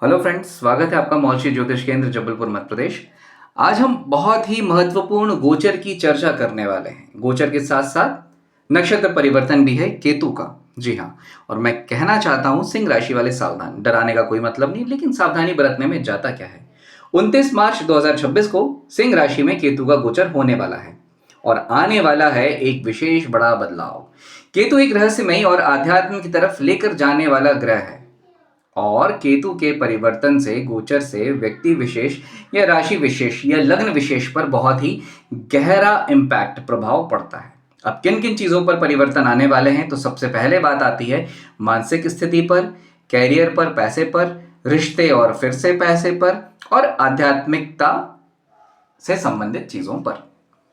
Hello friends, स्वागत है आपका महर्षि ज्योतिष केंद्र जबलपुर मध्य प्रदेश। आज हम बहुत ही महत्वपूर्ण गोचर की चर्चा करने वाले हैं। गोचर के साथ साथ नक्षत्र परिवर्तन भी है केतु का। जी हाँ, और मैं कहना चाहता हूं सिंह राशि वाले सावधान। डराने का कोई मतलब नहीं, लेकिन सावधानी बरतने में जाता क्या है। 29 मार्च 2026 को सिंह राशि में केतु का गोचर होने वाला है और आने वाला है एक विशेष बड़ा बदलाव। केतु एक रहस्यमयी और आध्यात्म की तरफ लेकर जाने वाला ग्रह है और केतु के परिवर्तन से गोचर से व्यक्ति विशेष या राशि विशेष या लग्न विशेष पर बहुत ही गहरा इम्पैक्ट प्रभाव पड़ता है। अब किन किन चीजों पर परिवर्तन आने वाले हैं, तो सबसे पहले बात आती है मानसिक स्थिति पर, कैरियर पर, पैसे पर, रिश्ते और फिर से पैसे पर, और आध्यात्मिकता से संबंधित चीजों पर।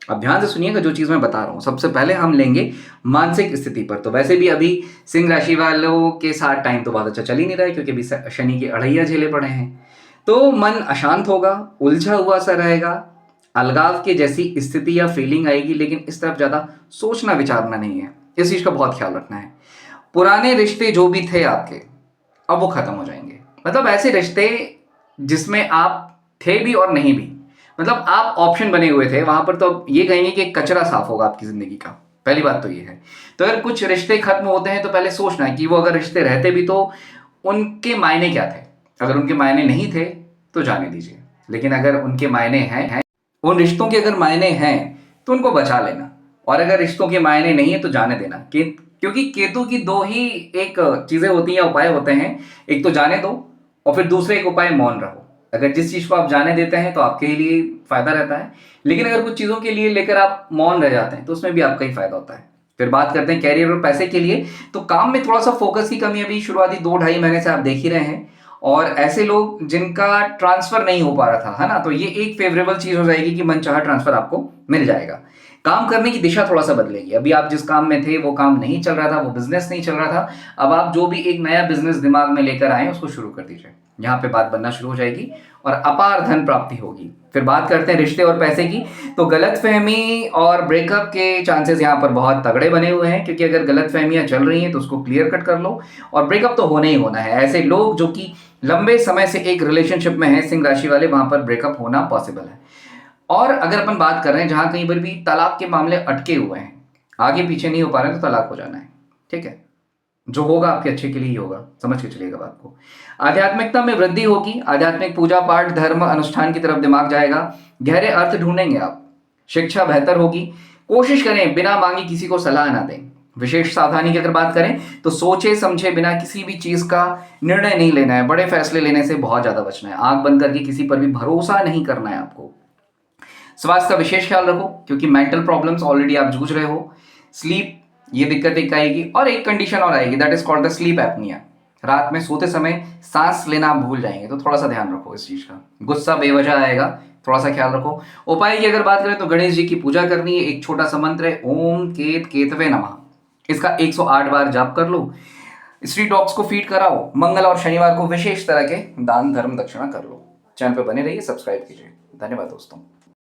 अब ध्यान से सुनिएगा जो चीज मैं बता रहा हूं। सबसे पहले हम लेंगे मानसिक स्थिति पर। तो वैसे भी अभी सिंह राशि वालों के साथ टाइम तो बहुत अच्छा चल ही नहीं रहा है, क्योंकि अभी शनि की अड़ैया झेले पड़े हैं। तो मन अशांत होगा, उलझा हुआ सा रहेगा, अलगाव के जैसी स्थिति या फीलिंग आएगी, लेकिन इस तरफ ज्यादा सोचना विचारना नहीं है। इस चीज का बहुत ख्याल रखना है। पुराने रिश्ते जो भी थे आपके, अब वो खत्म हो जाएंगे। मतलब ऐसे रिश्ते जिसमें आप थे भी और नहीं भी, मतलब आप ऑप्शन बने हुए थे वहां पर, तो अब ये कहेंगे कि एक कचरा साफ होगा आपकी जिंदगी का। पहली बात तो ये है। तो अगर कुछ रिश्ते खत्म होते हैं तो पहले सोचना है कि वो अगर रिश्ते रहते भी तो उनके मायने क्या थे। अगर उनके मायने नहीं थे तो जाने दीजिए, लेकिन अगर उनके मायने हैं, उन रिश्तों के अगर मायने हैं तो उनको बचा लेना, और अगर रिश्तों के मायने नहीं है तो जाने देना। क्योंकि केतु की दो ही एक चीजें होती हैं या उपाय होते हैं। एक तो जाने दो, और फिर दूसरे एक उपाय मौन रहो। अगर जिस चीज को आप जाने देते हैं तो आपके लिए फायदा रहता है, लेकिन अगर कुछ चीजों के लिए लेकर आप मौन रह जाते हैं तो उसमें भी आपका ही फायदा होता है। फिर बात करते हैं कैरियर और पैसे के लिए। तो काम में थोड़ा सा फोकस की कमी अभी शुरुआती 2-2.5 महीने से आप देख ही रहे हैं, और ऐसे लोग जिनका ट्रांसफर नहीं हो पा रहा था, है ना, तो ये एक फेवरेबल चीज हो जाएगी कि मनचाहा ट्रांसफर आपको मिल जाएगा। काम करने की दिशा थोड़ा सा बदलेगी। अभी आप जिस काम में थे वो काम नहीं चल रहा था, वो बिजनेस नहीं चल रहा था। अब आप जो भी एक नया बिजनेस दिमाग में लेकर आए उसको शुरू कर दीजिए। यहाँ पे बात बनना शुरू हो जाएगी और अपार धन प्राप्ति होगी। फिर बात करते हैं रिश्ते और पैसे की। तो गलतफहमी और ब्रेकअप के चांसेस यहाँ पर बहुत तगड़े बने हुए हैं, क्योंकि अगर गलतफहमियां चल रही हैं तो उसको क्लियर कट कर लो, और ब्रेकअप तो होना ही होना है। ऐसे लोग जो कि लंबे समय से एक रिलेशनशिप में हैं, सिंह राशि वाले, वहां पर ब्रेकअप होना पॉसिबल है। और अगर अपन बात कर रहे हैं जहां कहीं पर भी तलाक के मामले अटके हुए हैं, आगे पीछे नहीं हो पा रहे हैं, तो तलाक हो जाना है। ठीक है, जो होगा आपके अच्छे के लिए ही होगा, समझ के चलिएगा बात को। आध्यात्मिकता में वृद्धि होगी। आध्यात्मिक पूजा पाठ धर्म अनुष्ठान की तरफ दिमाग जाएगा। गहरे अर्थ ढूंढेंगे आप। शिक्षा बेहतर होगी। कोशिश करें बिना मांगी किसी को सलाह ना दें। विशेष सावधानी की अगर बात करें तो सोचे समझे बिना किसी भी चीज का निर्णय नहीं लेना है। बड़े फैसले लेने से बहुत ज्यादा बचना है। आंख बंद करके किसी पर भी भरोसा नहीं करना है आपको। स्वास्थ्य का विशेष ख्याल रखो, क्योंकि मेंटल प्रॉब्लम्स ऑलरेडी आप जूझ रहे हो। स्लीप, ये दिक्कत एक आएगी, और एक कंडीशन और आएगी, that is called the sleep apnoea. रात में सोते समय सांस लेना आप भूल जाएंगे, तो थोड़ा सा ध्यान रखो इस चीज का। गुस्सा बेवजह आएगा, थोड़ा सा ख्याल रखो। उपाय की अगर बात करें तो गणेश जी की पूजा करनी है। एक छोटा सा मंत्र है, ओम केत केतवे नमः। इसका 108 बार जाप कर लो। स्ट्रीट डॉग्स को फीड कराओ। मंगल और शनिवार को विशेष तरह के दान धर्म दक्षिणा कर लो। चैनल पर बने रहिए, सब्सक्राइब कीजिए। धन्यवाद दोस्तों।